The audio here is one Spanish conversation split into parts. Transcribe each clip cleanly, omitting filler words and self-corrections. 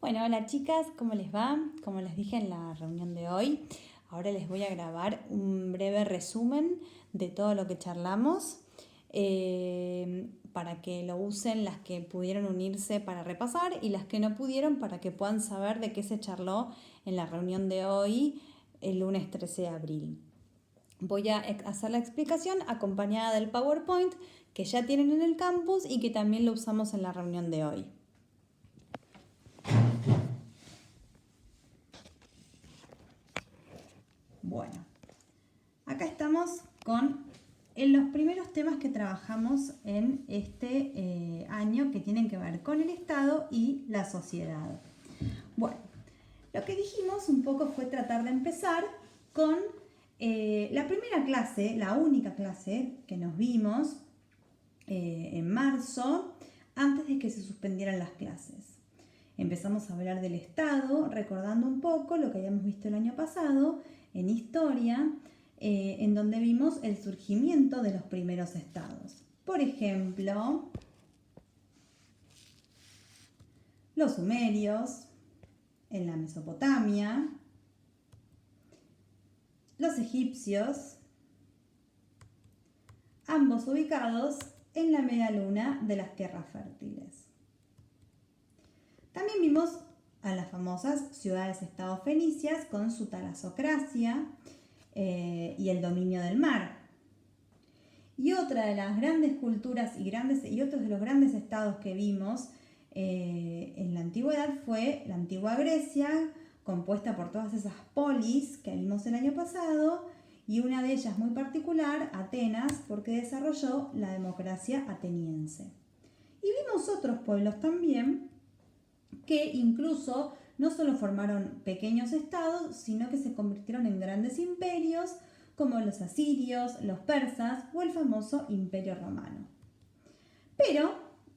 Bueno, hola chicas, ¿cómo les va? Como les dije en la reunión de hoy, ahora les voy a grabar un breve resumen de todo lo que charlamos para que lo usen las que pudieron unirse para repasar y las que no pudieron para que puedan saber de qué se charló en la reunión de hoy, el lunes 13 de abril. Voy a hacer la explicación acompañada del PowerPoint que ya tienen en el campus y que también lo usamos en la reunión de hoy. Bueno, acá estamos con los primeros temas que trabajamos en este año que tienen que ver con el Estado y la sociedad. Bueno, lo que dijimos un poco fue tratar de empezar con la primera clase, la única clase que nos vimos en marzo, antes de que se suspendieran las clases. Empezamos a hablar del Estado, recordando un poco lo que habíamos visto el año pasado en historia, en donde vimos el surgimiento de los primeros estados. Por ejemplo, los sumerios en la Mesopotamia, los egipcios, ambos ubicados en la media luna de las tierras fértiles. También vimos a las famosas ciudades-estado fenicias con su talasocracia y el dominio del mar. Y otra de las grandes culturas y otros de los grandes estados que vimos en la antigüedad fue la antigua Grecia, compuesta por todas esas polis que vimos el año pasado, y una de ellas muy particular, Atenas, porque desarrolló la democracia ateniense. Y vimos otros pueblos también que incluso no solo formaron pequeños estados, sino que se convirtieron en grandes imperios, como los asirios, los persas o el famoso Imperio Romano. Pero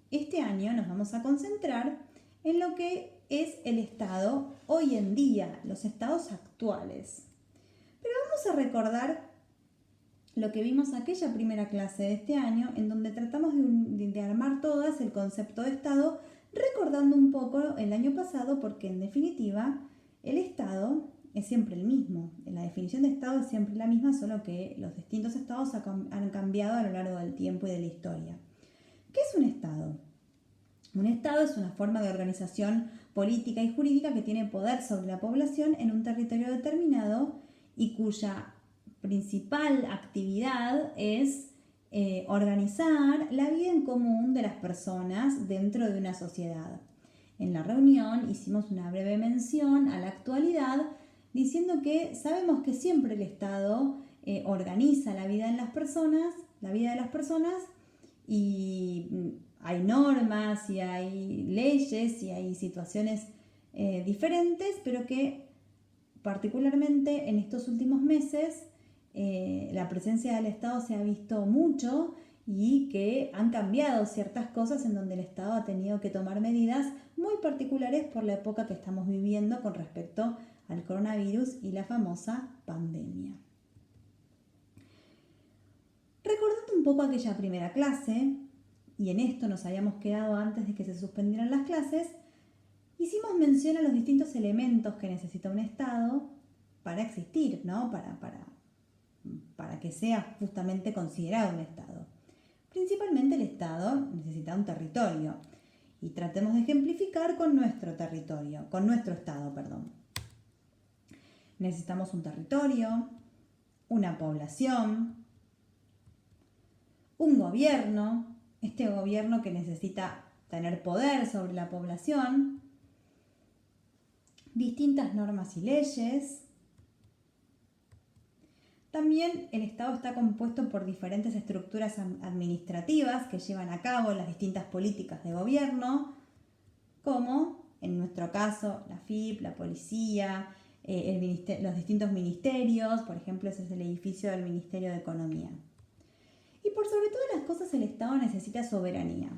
este año nos vamos a concentrar en lo que es el Estado hoy en día, los estados actuales. Pero vamos a recordar lo que vimos en aquella primera clase de este año, en donde tratamos de armar todas el concepto de Estado, recordando un poco el año pasado, porque en definitiva el Estado es siempre el mismo. La definición de Estado es siempre la misma, solo que los distintos estados han cambiado a lo largo del tiempo y de la historia. ¿Qué es un Estado? Un Estado es una forma de organización política y jurídica que tiene poder sobre la población en un territorio determinado y cuya principal actividad es organizar la vida en común de las personas dentro de una sociedad. En la reunión hicimos una breve mención a la actualidad, diciendo que sabemos que siempre el Estado organiza la vida de las personas, y hay normas y hay leyes y hay situaciones diferentes, pero que particularmente en estos últimos meses la presencia del Estado se ha visto mucho y que han cambiado ciertas cosas en donde el Estado ha tenido que tomar medidas muy particulares por la época que estamos viviendo con respecto al coronavirus y la famosa pandemia. Recordando un poco aquella primera clase, y en esto nos habíamos quedado antes de que se suspendieran las clases, hicimos mención a los distintos elementos que necesita un Estado para existir, ¿no? Para que sea justamente considerado un Estado. Principalmente el Estado necesita un territorio. Y tratemos de ejemplificar con nuestro Estado. Necesitamos un territorio, una población, un gobierno, este gobierno que necesita tener poder sobre la población, distintas normas y leyes. También el Estado está compuesto por diferentes estructuras administrativas que llevan a cabo las distintas políticas de gobierno, como en nuestro caso la FIP, la policía, los distintos ministerios. Por ejemplo, ese es el edificio del Ministerio de Economía. Y por sobre todas las cosas el Estado necesita soberanía.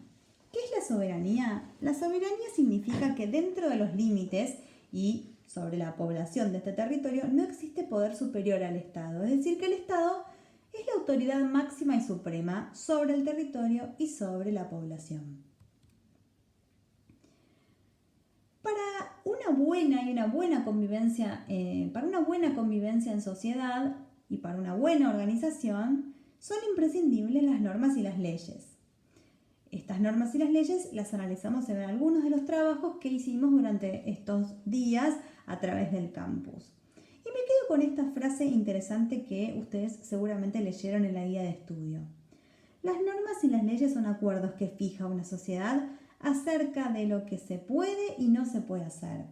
¿Qué es la soberanía? La soberanía significa que dentro de los límites y sobre la población de este territorio no existe poder superior al Estado. Es decir, que el Estado es la autoridad máxima y suprema sobre el territorio y sobre la población. Para una buena convivencia, para una buena convivencia en sociedad y para una buena organización, son imprescindibles las normas y las leyes. Estas normas y las leyes las analizamos en algunos de los trabajos que hicimos durante estos días a través del campus. Y me quedo con esta frase interesante que ustedes seguramente leyeron en la guía de estudio. Las normas y las leyes son acuerdos que fija una sociedad acerca de lo que se puede y no se puede hacer,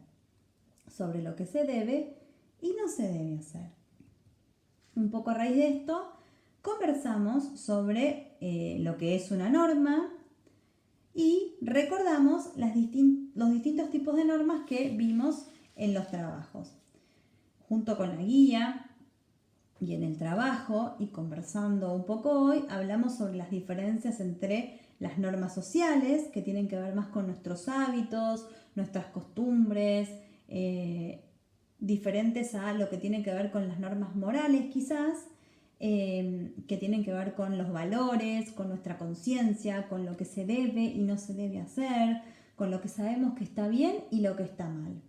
sobre lo que se debe y no se debe hacer. Un poco a raíz de esto, conversamos sobre lo que es una norma y recordamos los distintos tipos de normas que vimos en los trabajos. Junto con la guía y en el trabajo y conversando un poco hoy, hablamos sobre las diferencias entre las normas sociales, que tienen que ver más con nuestros hábitos, nuestras costumbres, diferentes a lo que tiene que ver con las normas morales quizás, que tienen que ver con los valores, con nuestra conciencia, con lo que se debe y no se debe hacer, con lo que sabemos que está bien y lo que está mal.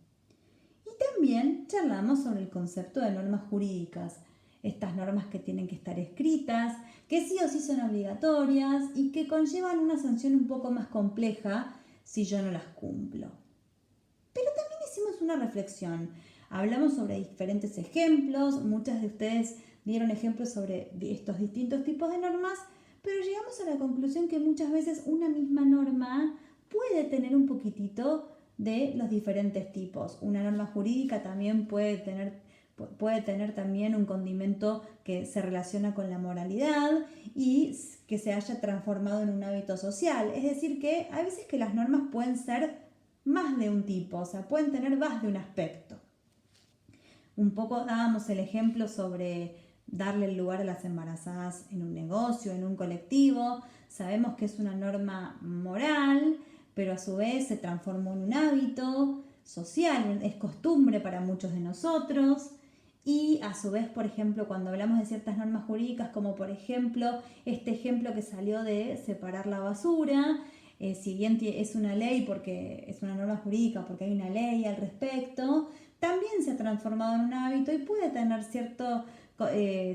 Y también charlamos sobre el concepto de normas jurídicas, estas normas que tienen que estar escritas, que sí o sí son obligatorias y que conllevan una sanción un poco más compleja si yo no las cumplo. Pero también hicimos una reflexión. Hablamos sobre diferentes ejemplos, muchas de ustedes dieron ejemplos sobre estos distintos tipos de normas, pero llegamos a la conclusión que muchas veces una misma norma puede tener un poquitito de los diferentes tipos. Una norma jurídica también puede tener también un condimento que se relaciona con la moralidad y que se haya transformado en un hábito social. Es decir, que hay veces que las normas pueden ser más de un tipo, o sea, pueden tener más de un aspecto. Un poco dábamos el ejemplo sobre darle el lugar a las embarazadas en un negocio, en un colectivo. Sabemos que es una norma moral, pero a su vez se transformó en un hábito social, es costumbre para muchos de nosotros. Y a su vez, por ejemplo, cuando hablamos de ciertas normas jurídicas, como por ejemplo este ejemplo que salió de separar la basura, si bien es una ley porque es una norma jurídica, porque hay una ley al respecto, también se ha transformado en un hábito y puede tener cierto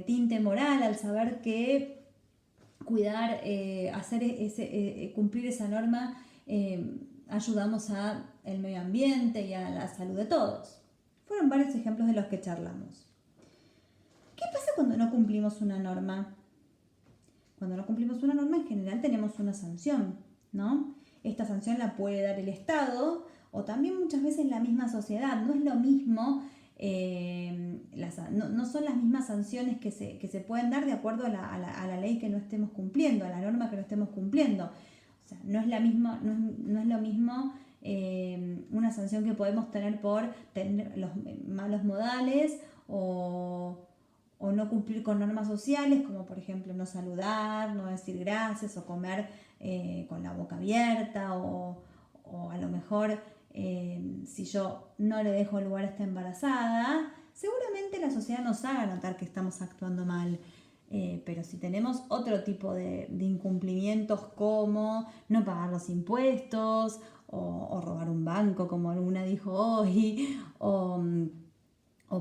tinte moral al saber que cuidar, cumplir esa norma, ayudamos al medio ambiente y a la salud de todos. Fueron varios ejemplos de los que charlamos. ¿Qué pasa cuando no cumplimos una norma? Cuando no cumplimos una norma, en general tenemos una sanción, ¿no? Esta sanción la puede dar el Estado o también muchas veces la misma sociedad. No es lo mismo, no son las mismas sanciones que se pueden dar de acuerdo a la ley que no estemos cumpliendo, a la norma que no estemos cumpliendo. O sea, no es lo mismo una sanción que podemos tener por tener los malos modales o no cumplir con normas sociales, como por ejemplo no saludar, no decir gracias o comer con la boca abierta o a lo mejor si yo no le dejo lugar a esta embarazada, seguramente la sociedad nos haga notar que estamos actuando mal. Pero si tenemos otro tipo de incumplimientos como no pagar los impuestos o robar un banco, como alguna dijo hoy, o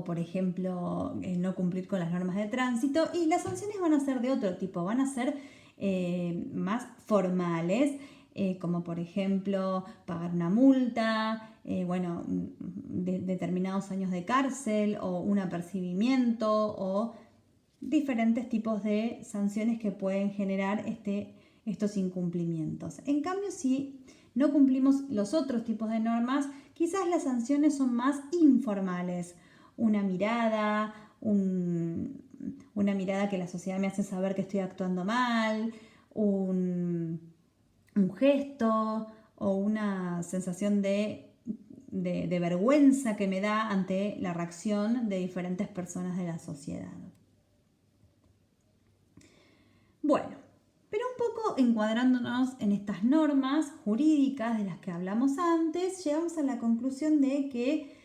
por ejemplo no cumplir con las normas de tránsito, y las sanciones van a ser de otro tipo, van a ser más formales, como por ejemplo pagar una multa, determinados años de cárcel o un apercibimiento o diferentes tipos de sanciones que pueden generar estos incumplimientos. En cambio, si no cumplimos los otros tipos de normas, quizás las sanciones son más informales. Una mirada, una mirada que la sociedad me hace saber que estoy actuando mal, un gesto o una sensación de vergüenza que me da ante la reacción de diferentes personas de la sociedad. Bueno, pero un poco encuadrándonos en estas normas jurídicas de las que hablamos antes, llegamos a la conclusión de que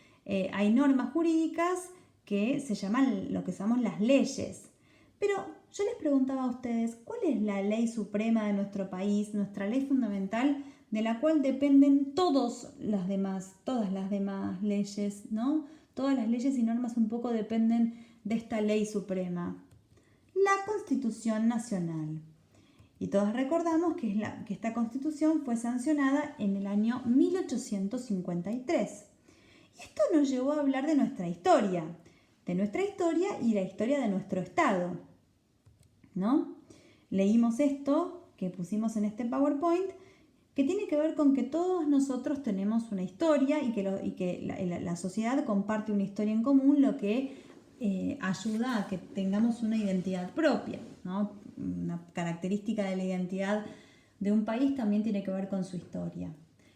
hay normas jurídicas que se llaman lo que llamamos las leyes. Pero yo les preguntaba a ustedes, ¿cuál es la ley suprema de nuestro país, nuestra ley fundamental de la cual dependen todas las demás leyes, ¿no? Todas las leyes y normas un poco dependen de esta ley suprema, la Constitución Nacional. Y todos recordamos que esta Constitución fue sancionada en el año 1853. Y esto nos llevó a hablar de nuestra historia y la historia de nuestro Estado, ¿no? Leímos esto que pusimos en este PowerPoint, que tiene que ver con que todos nosotros tenemos una historia y que la sociedad comparte una historia en común, lo que ayuda a que tengamos una identidad propia, ¿no? Una característica de la identidad de un país también tiene que ver con su historia.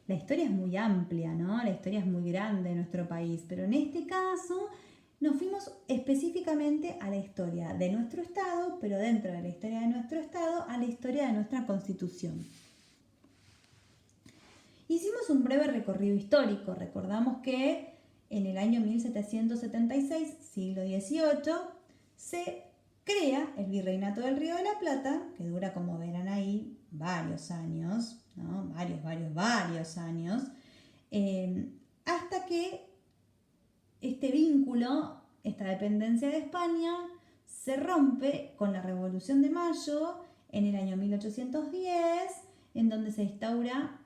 La historia es muy amplia, ¿no? La historia es muy grande de nuestro país, pero en este caso nos fuimos específicamente a la historia de nuestro Estado, pero dentro de la historia de nuestro Estado, a la historia de nuestra Constitución. Hicimos un breve recorrido histórico. Recordamos que en el año 1776, siglo XVIII, se crea el Virreinato del Río de la Plata, que dura, como verán ahí, varios años, ¿no? Varios años, hasta que este vínculo, esta dependencia de España, se rompe con la Revolución de Mayo en el año 1810, en donde se instaura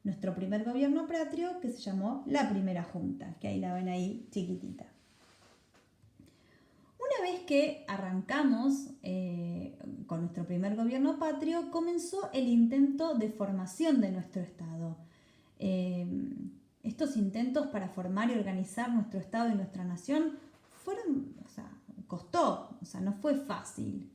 nuestro primer gobierno patrio, que se llamó la Primera Junta, que ahí la ven ahí chiquitita. Una vez que arrancamos con nuestro primer gobierno patrio, comenzó el intento de formación de nuestro Estado. Estos intentos para formar y organizar nuestro Estado y nuestra nación costó, no fue fácil.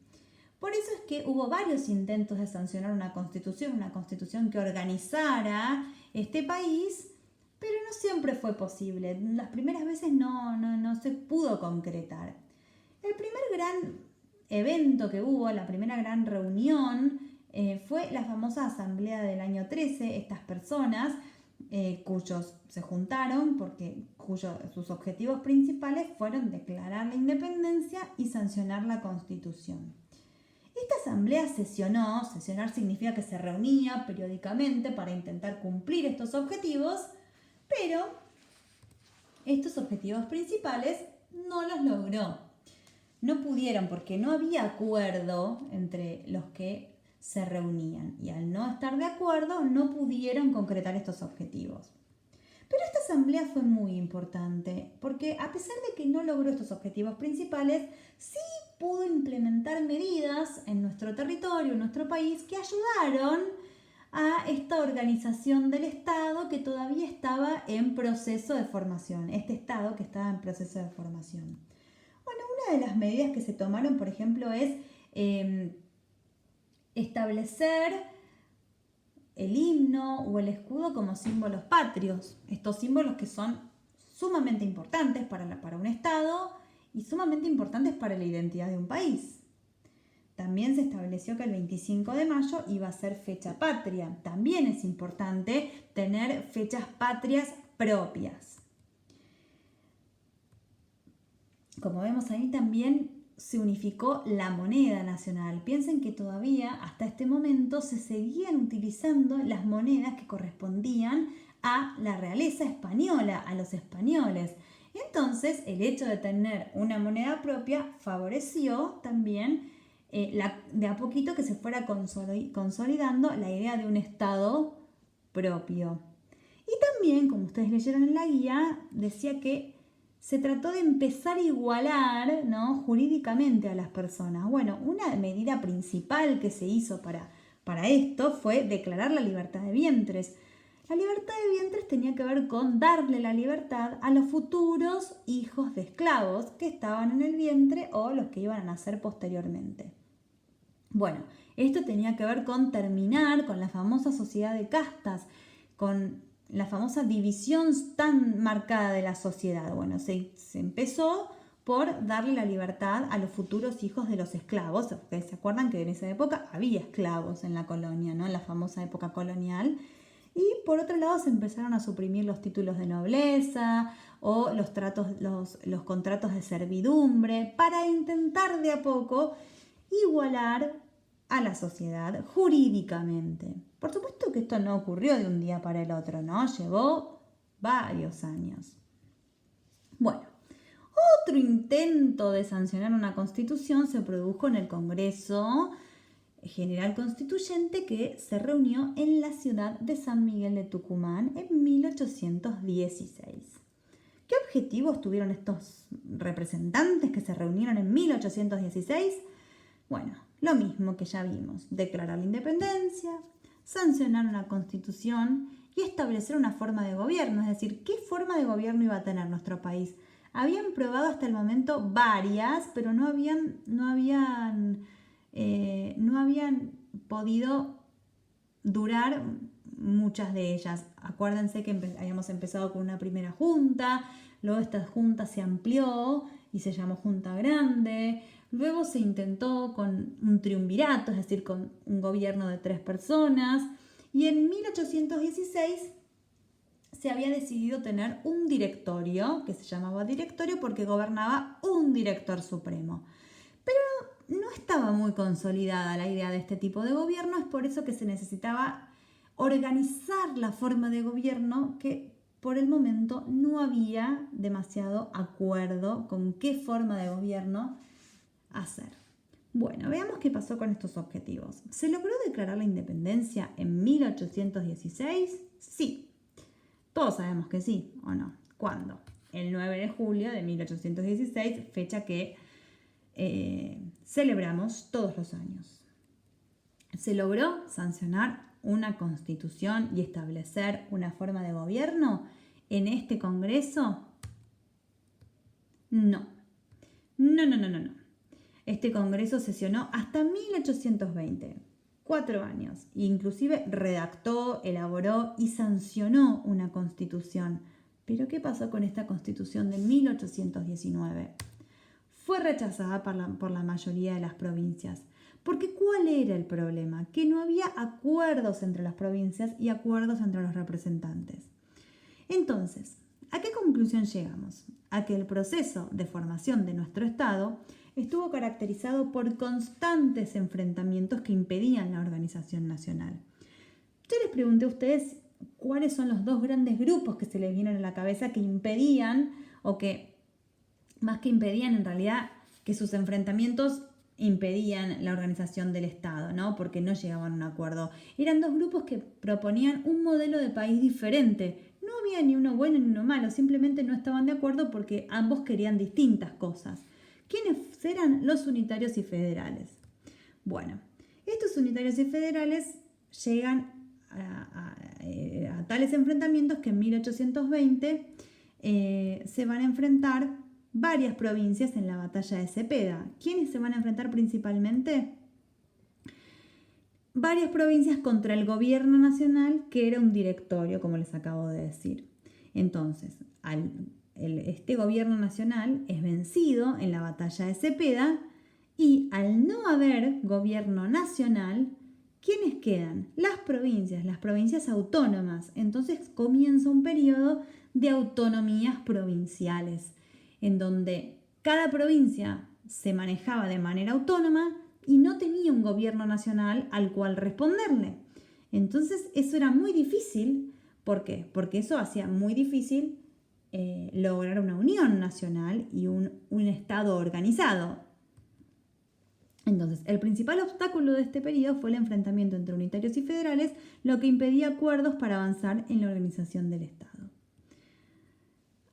Por eso es que hubo varios intentos de sancionar una constitución que organizara este país, pero no siempre fue posible. Las primeras veces no se pudo concretar. El primer gran evento que hubo, la primera gran reunión, fue la famosa Asamblea del año 13. Estas personas cuyos se juntaron sus objetivos principales fueron declarar la independencia y sancionar la Constitución. Esta asamblea sesionar significa que se reunía periódicamente para intentar cumplir estos objetivos, pero estos objetivos principales no los logró. No pudieron porque no había acuerdo entre los que se reunían y al no estar de acuerdo no pudieron concretar estos objetivos. Pero esta asamblea fue muy importante porque a pesar de que no logró estos objetivos principales, sí pudo implementar medidas en nuestro territorio, en nuestro país, que ayudaron a esta organización del Estado que todavía estaba en proceso de formación, este Estado que estaba en proceso de formación. Bueno, una de las medidas que se tomaron, por ejemplo, es establecer el himno o el escudo como símbolos patrios. Estos símbolos que son sumamente importantes para un Estado y sumamente importantes para la identidad de un país. También se estableció que el 25 de mayo iba a ser fecha patria. También es importante tener fechas patrias propias. Como vemos ahí, también se unificó la moneda nacional. Piensen que todavía hasta este momento se seguían utilizando las monedas que correspondían a la realeza española, a los españoles. Entonces, el hecho de tener una moneda propia favoreció también de a poquito que se fuera consolidando la idea de un Estado propio. Y también, como ustedes leyeron en la guía, decía que se trató de empezar a igualar, ¿no?, jurídicamente a las personas. Bueno, una medida principal que se hizo para esto fue declarar la libertad de vientres. La libertad de vientres tenía que ver con darle la libertad a los futuros hijos de esclavos que estaban en el vientre o los que iban a nacer posteriormente. Bueno, esto tenía que ver con terminar con la famosa sociedad de castas, con la famosa división tan marcada de la sociedad. Bueno, se empezó por darle la libertad a los futuros hijos de los esclavos. Ustedes se acuerdan que en esa época había esclavos en la colonia, ¿no?, en la famosa época colonial. Y por otro lado se empezaron a suprimir los títulos de nobleza o los contratos de servidumbre para intentar de a poco igualar a la sociedad jurídicamente. Por supuesto que esto no ocurrió de un día para el otro, ¿no? Llevó varios años. Bueno, otro intento de sancionar una constitución se produjo en el Congreso General Constituyente que se reunió en la ciudad de San Miguel de Tucumán en 1816. ¿Qué objetivos tuvieron estos representantes que se reunieron en 1816? Bueno, lo mismo que ya vimos, declarar la independencia, sancionar una constitución y establecer una forma de gobierno, es decir, ¿qué forma de gobierno iba a tener nuestro país? Habían probado hasta el momento varias, pero no habían podido durar muchas de ellas. Acuérdense que habíamos empezado con una primera junta, luego esta junta se amplió y se llamó Junta Grande, luego se intentó con un triunvirato, es decir, con un gobierno de 3 personas, y en 1816 se había decidido tener un directorio, que se llamaba directorio porque gobernaba un director supremo. Pero no estaba muy consolidada la idea de este tipo de gobierno, es por eso que se necesitaba organizar la forma de gobierno, que por el momento no había demasiado acuerdo con qué forma de gobierno hacer. Bueno, veamos qué pasó con estos objetivos. ¿Se logró declarar la independencia en 1816? Sí. Todos sabemos que sí, ¿o no? ¿Cuándo? El 9 de julio de 1816, fecha que celebramos todos los años. ¿Se logró sancionar una constitución y establecer una forma de gobierno en este Congreso? No. No. Este Congreso sesionó hasta 1820, 4 años, e inclusive redactó, elaboró y sancionó una constitución. ¿Pero qué pasó con esta constitución de 1819? Fue rechazada por la mayoría de las provincias. Porque ¿cuál era el problema? Que no había acuerdos entre las provincias y acuerdos entre los representantes. Entonces, ¿a qué conclusión llegamos? A que el proceso de formación de nuestro Estado estuvo caracterizado por constantes enfrentamientos que impedían la organización nacional. Yo les pregunté a ustedes cuáles son los 2 grandes grupos que se les vienen a la cabeza que impedían, o que más que impedían en realidad, que sus enfrentamientos impedían la organización del Estado, ¿no? Porque no llegaban a un acuerdo. Eran 2 grupos que proponían un modelo de país diferente. No había ni uno bueno ni uno malo, simplemente no estaban de acuerdo porque ambos querían distintas cosas. ¿Quiénes eran? Los unitarios y federales. Bueno, estos unitarios y federales llegan a tales enfrentamientos que en 1820 se van a enfrentar varias provincias en la batalla de Cepeda. ¿Quiénes se van a enfrentar principalmente? Varias provincias contra el gobierno nacional, que era un directorio, como les acabo de decir. Entonces, este gobierno nacional es vencido en la batalla de Cepeda y al no haber gobierno nacional, ¿quiénes quedan? Las provincias autónomas. Entonces comienza un periodo de autonomías provinciales, en donde cada provincia se manejaba de manera autónoma y no tenía un gobierno nacional al cual responderle. Entonces eso era muy difícil. ¿Por qué? Porque eso hacía muy difícil lograr una unión nacional y un Estado organizado. Entonces, el principal obstáculo de este periodo fue el enfrentamiento entre unitarios y federales, lo que impedía acuerdos para avanzar en la organización del Estado.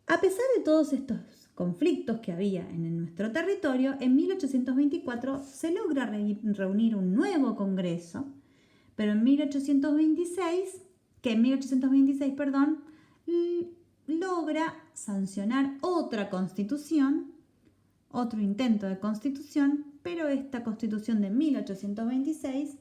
A pesar de todos estos conflictos que había en nuestro territorio, en 1824 se logra reunir un nuevo Congreso, pero en 1826 logra sancionar otra constitución, otro intento de constitución, pero esta constitución de 1826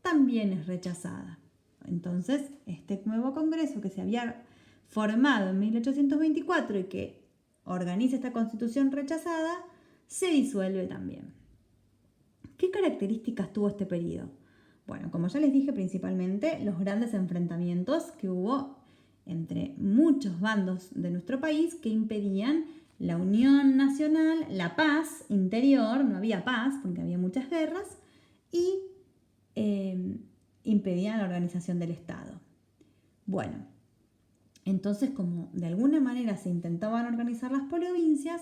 también es rechazada. Entonces, este nuevo Congreso que se había formado en 1824 y que organiza esta constitución rechazada, se disuelve también. ¿Qué características tuvo este periodo? Bueno, como ya les dije, principalmente los grandes enfrentamientos que hubo entre muchos bandos de nuestro país que impedían la unión nacional, la paz interior, no había paz porque había muchas guerras, y impedían la organización del Estado. Bueno, entonces como de alguna manera se intentaban organizar las provincias,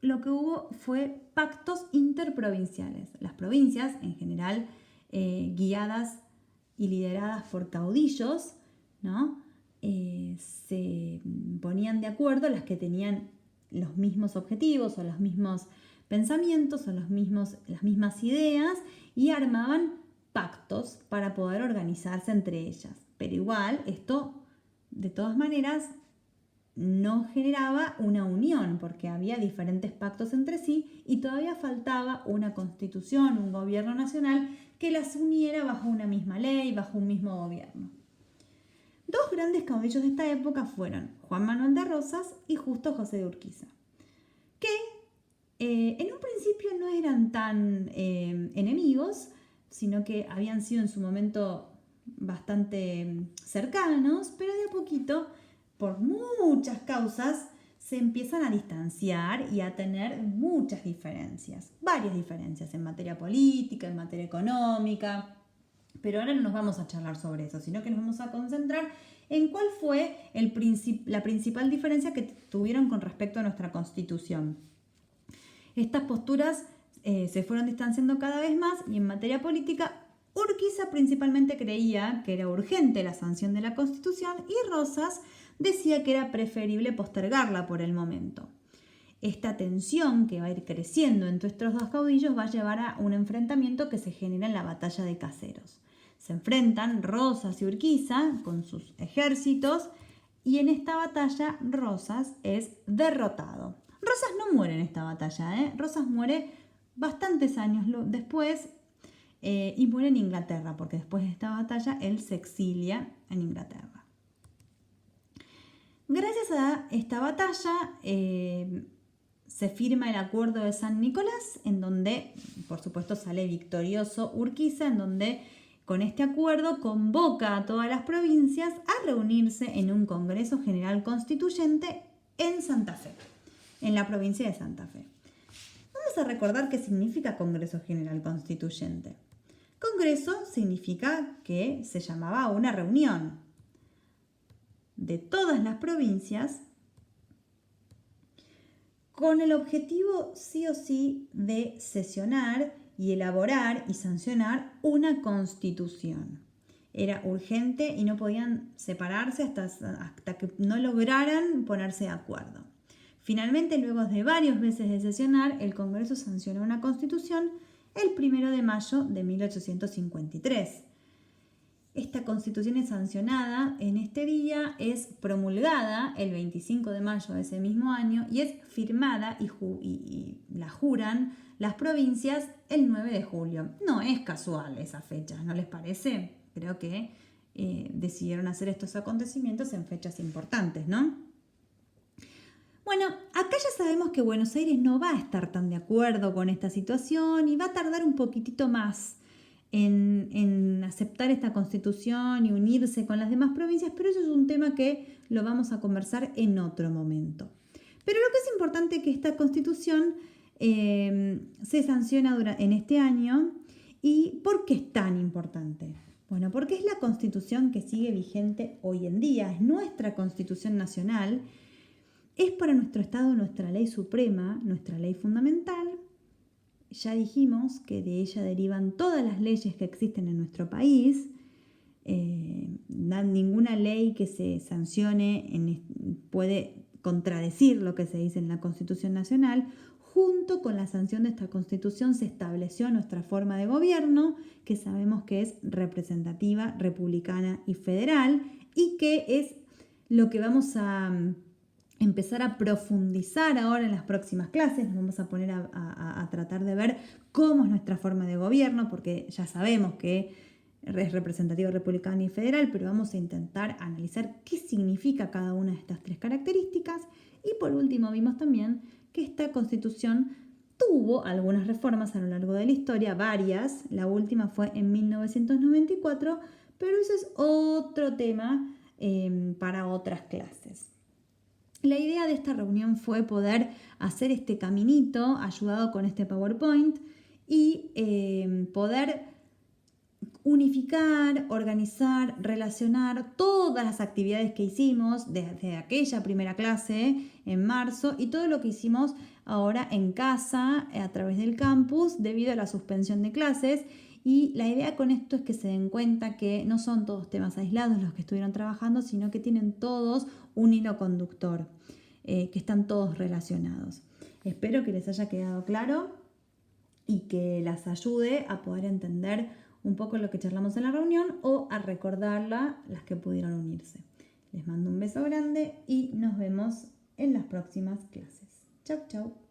lo que hubo fue pactos interprovinciales. Las provincias, en general, guiadas y lideradas por caudillos, ¿no? Se ponían de acuerdo las que tenían los mismos objetivos o los mismos pensamientos o las mismas ideas y armaban pactos para poder organizarse entre ellas. Pero igual, esto de todas maneras no generaba una unión porque había diferentes pactos entre sí y todavía faltaba una constitución, un gobierno nacional que las uniera bajo una misma ley, bajo un mismo gobierno. Dos grandes caudillos de esta época fueron Juan Manuel de Rosas y Justo José de Urquiza, que en un principio no eran tan enemigos, sino que habían sido en su momento bastante cercanos, pero de a poquito, por muchas causas, se empiezan a distanciar y a tener muchas diferencias, varias diferencias en materia política, en materia económica, pero ahora no nos vamos a charlar sobre eso, sino que nos vamos a concentrar en cuál fue la principal diferencia que tuvieron con respecto a nuestra Constitución. Estas posturas se fueron distanciando cada vez más y en materia política Urquiza principalmente creía que era urgente la sanción de la Constitución y Rosas decía que era preferible postergarla por el momento. Esta tensión que va a ir creciendo entre estos dos caudillos va a llevar a un enfrentamiento que se genera en la batalla de Caseros. Se enfrentan Rosas y Urquiza con sus ejércitos y en esta batalla Rosas es derrotado. Rosas no muere en esta batalla, Rosas muere bastantes años después y muere en Inglaterra, porque después de esta batalla él se exilia en Inglaterra. Gracias a esta batalla se firma el Acuerdo de San Nicolás, en donde, por supuesto, sale victorioso Urquiza, en donde con este acuerdo convoca a todas las provincias a reunirse en un Congreso General Constituyente en Santa Fe, en la provincia de Santa Fe. Vamos a recordar qué significa Congreso General Constituyente. Congreso significa que se llamaba una reunión de todas las provincias con el objetivo sí o sí de sesionar y elaborar y sancionar una constitución. Era urgente y no podían separarse hasta que no lograran ponerse de acuerdo. Finalmente, luego de varios meses de sesionar, el Congreso sancionó una constitución el 1 de mayo de 1853. Esta constitución es sancionada en este día, es promulgada el 25 de mayo de ese mismo año y es firmada y la juran las provincias el 9 de julio. No es casual esa fecha, ¿no les parece? Creo que decidieron hacer estos acontecimientos en fechas importantes, ¿no? Bueno, acá ya sabemos que Buenos Aires no va a estar tan de acuerdo con esta situación y va a tardar un poquitito más en aceptar esta constitución y unirse con las demás provincias, pero eso es un tema que lo vamos a conversar en otro momento. Pero lo que es importante es que esta constitución se sanciona en este año. ¿Y por qué es tan importante? Bueno, porque es la constitución que sigue vigente hoy en día, es nuestra constitución nacional, es para nuestro Estado nuestra ley suprema, nuestra ley fundamental. Ya dijimos que de ella derivan todas las leyes que existen en nuestro país. Ninguna ley que se sancione puede contradecir lo que se dice en la Constitución Nacional. Junto con la sanción de esta Constitución se estableció nuestra forma de gobierno, que sabemos que es representativa, republicana y federal, y que es lo que vamos a empezar a profundizar ahora en las próximas clases. Nos vamos a poner a tratar de ver cómo es nuestra forma de gobierno, porque ya sabemos que es representativa, republicana y federal, pero vamos a intentar analizar qué significa cada una de estas tres características. Y por último vimos también que esta Constitución tuvo algunas reformas a lo largo de la historia, varias. La última fue en 1994, pero eso es otro tema para otras clases. La idea de esta reunión fue poder hacer este caminito ayudado con este PowerPoint y poder unificar, organizar, relacionar todas las actividades que hicimos desde aquella primera clase en marzo y todo lo que hicimos ahora en casa a través del campus debido a la suspensión de clases. Y la idea con esto es que se den cuenta que no son todos temas aislados los que estuvieron trabajando, sino que tienen todos un hilo conductor, que están todos relacionados. Espero que les haya quedado claro y que las ayude a poder entender un poco lo que charlamos en la reunión o a recordarla las que pudieron unirse. Les mando un beso grande y nos vemos en las próximas clases. Chau, chau.